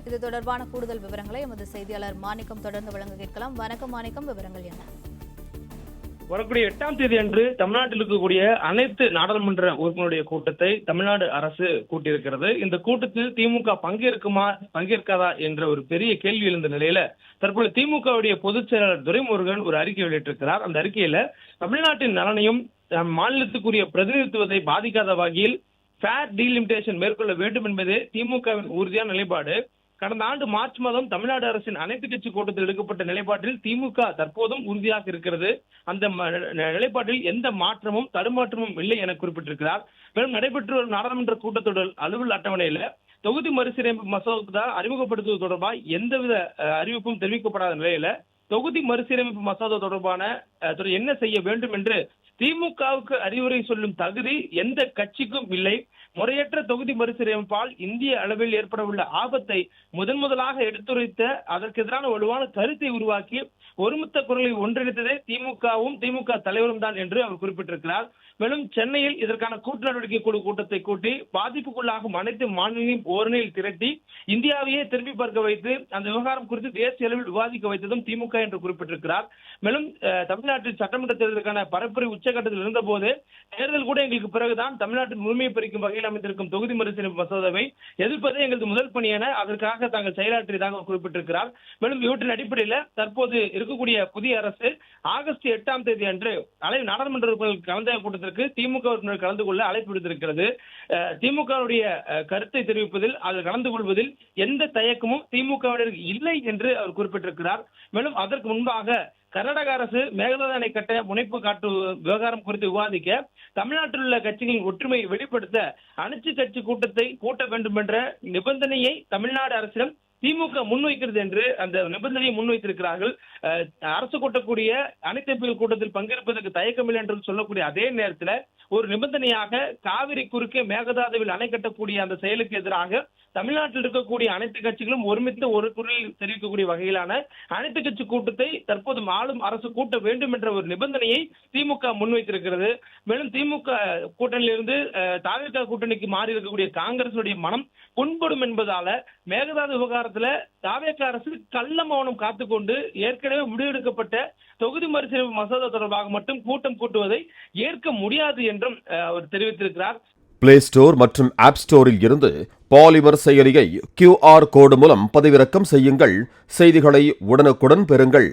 இது தொடர்பான கூடுதல் விவரங்களை எமது செய்தியாளர் மாணிக்கம் தொடர்ந்து வழங்க கேட்கலாம். வணக்கம் மாணிக்கம், விவரங்கள் என்ன? வரக்கூடிய 8ஆம் தேதி அன்று தமிழ்நாட்டில் இருக்கக்கூடிய அனைத்து நாடாளுமன்ற உறுப்பினருடைய கூட்டத்தை தமிழ்நாடு அரசு கூட்டியிருக்கிறது. இந்த கூட்டத்தில் திமுக பங்கேற்காதா என்ற ஒரு பெரிய கேள்வி எழுந்த நிலையில தற்போது திமுகவுடைய பொதுச் செயலாளர் துரைமுருகன் ஒரு அறிக்கை வெளியிட்டிருக்கிறார். அந்த அறிக்கையில தமிழ்நாட்டின் நலனையும் மாநிலத்துக்குரிய பிரதிநிதித்துவத்தை பாதிக்காத வகையில் ஃபேர் டீலிமிட்டேஷன் மேற்கொள்ள வேண்டும் என்பதே திமுகவின் உறுதியான நிலைப்பாடு. கடந்த ஆண்டு மார்ச் மாதம் தமிழ்நாடு அரசின் அனைத்து கட்சி கூட்டத்தில் எடுக்கப்பட்ட நிலைப்பாட்டில் திமுக தற்போதும் உறுதியாக இருக்கிறது. அந்த நிலைப்பாட்டில் எந்த மாற்றமும் தடுமாற்றமும் இல்லை என குறிப்பிட்டிருக்கிறார். மேலும் நடைபெற்ற ஒரு நாடாளுமன்ற கூட்டத்தொடர் அலுவல் அட்டவணையில தொகுதி மறுசீரமைப்பு மசோதா அறிமுகப்படுத்துவது தொடர்பாக எந்தவித அறிவிப்பும் தெரிவிக்கப்படாத நிலையில தொகுதி மறுசீரமைப்பு மசோதா தொடர்பான என்ன செய்ய வேண்டும் என்று திமுகவுக்கு அறிவுரை சொல்லும் தகுதி எந்த கட்சிக்கும் இல்லை. முறையற்ற தொகுதி மறுசீரமைப்பால் இந்திய அளவில் ஏற்படவுள்ள ஆபத்தை முதலாக எடுத்துரைத்த அதற்கு எதிரான வலுவான கருத்தை உருவாக்கி ஒருமித்த குரலை ஒன்றிணைத்ததே திமுகவும் திமுக தலைவரும் தான் என்று அவர் குறிப்பிட்டிருக்கிறார். மேலும் சென்னையில் இதற்கான கூட்டு நடவடிக்கை குழு கூட்டத்தை கூட்டி பாதிப்புக்குள்ளாகும் அனைத்து மாநிலங்களையும் ஓரணியில் திரட்டி இந்தியாவையே திரும்பி பார்க்க வைத்து அந்த விவகாரம் குறித்து தேசிய அளவில் விவாதிக்க வைத்ததும் திமுக என்று குறிப்பிட்டிருக்கிறார். மேலும் தமிழ்நாட்டில் சட்டமன்ற தேர்தலுக்கான பரப்புரை உச்சகட்டத்தில் இருந்தபோது தேர்தல் கூட எங்களுக்கு பிறகுதான் தமிழ்நாட்டின் முழுமையை பறிக்கும் வகையில் அமைந்திருக்கும் தொகுதி மறுசீரமைப்பு மசோதாவை எதிர்ப்பதே எங்களது முதல் பணி என அதற்காக தாங்கள் செயலாற்றியதாக குறிப்பிட்டிருக்கிறார். மேலும் இவற்றின் அடிப்படையில் தற்போது இருக்கக்கூடிய புதிய அரசு ஆகஸ்ட் 8ஆம் தேதி அன்று நாடாளுமன்ற உறுப்பினர்கள் கலந்த கூட்டத்திற்கு திமுக உறுப்பினர் கலந்து கொள்ள அழைப்பு விடுத்திருக்கிறது. திமுகவுடைய கருத்தை தெரிவிப்பதில் அதில் கலந்து கொள்வதில் எந்த தயக்கமும் திமுகவினருக்கு இல்லை என்று அவர் குறிப்பிட்டிருக்கிறார். மேலும் அதற்கு முன்பாக கர்நாடக அரசு மேகதாது அணை கட்ட முனைப்பு காட்டு விவகாரம் குறித்து விவாதிக்க தமிழ்நாட்டில் உள்ள கட்சிகளின் ஒற்றுமையை வெளிப்படுத்த அனைத்து கட்சி கூட்டத்தை கூட்ட வேண்டும் என்ற நிபந்தனையை தமிழ்நாடு அரசிடம் திமுக முன்வைக்கிறது என்று அந்த நிபந்தனையை முன்வைத்திருக்கிறார்கள். அரசு கூட்டக்கூடிய அனைத்து கூட்டத்தில் பங்கேற்பதற்கு தயக்கமில்லை என்று சொல்லக்கூடிய அதே நேரத்தில் ஒரு நிபந்தனையாக காவிரி குறுக்கே மேகதாதுவில் அணை கட்டக்கூடிய அந்த செயலுக்கு எதிராக தமிழ்நாட்டில் இருக்கக்கூடிய அனைத்து கட்சிகளும் ஒருமித்த ஒரு குரலில் தெரிவிக்கக்கூடிய வகையிலான அனைத்து கட்சி கூட்டத்தை தற்போது ஆளும் அரசு கூட்ட வேண்டும் என்ற ஒரு நிபந்தனையை திமுக முன்வைத்திருக்கிறது. மேலும் திமுக கூட்டணியிலிருந்து தாவேகா கூட்டணிக்கு மாறி இருக்கக்கூடிய காங்கிரசுடைய மனம் புண்படும் என்பதால மேகதாது விவகாரத்துல தாவேகா அரசு கள்ள மௌனம் காத்துக்கொண்டு ஏற்கனவே முடிவெடுக்கப்பட்ட தொகுதி மறுசீரமைப்பு மசோதா தொடர்பாக மட்டும் கூட்டம் கூட்டுவதை ஏற்க முடியாது என்றும் அவர் தெரிவித்திருக்கிறார். பிளே ஸ்டோர் மற்றும் ஆப் ஸ்டோரில் இருந்து பாலிமர் செயலியை QR கோடு மூலம் பதிவிறக்கம் செய்யுங்கள். செய்திகளை உடனுக்குடன் பெறுங்கள்.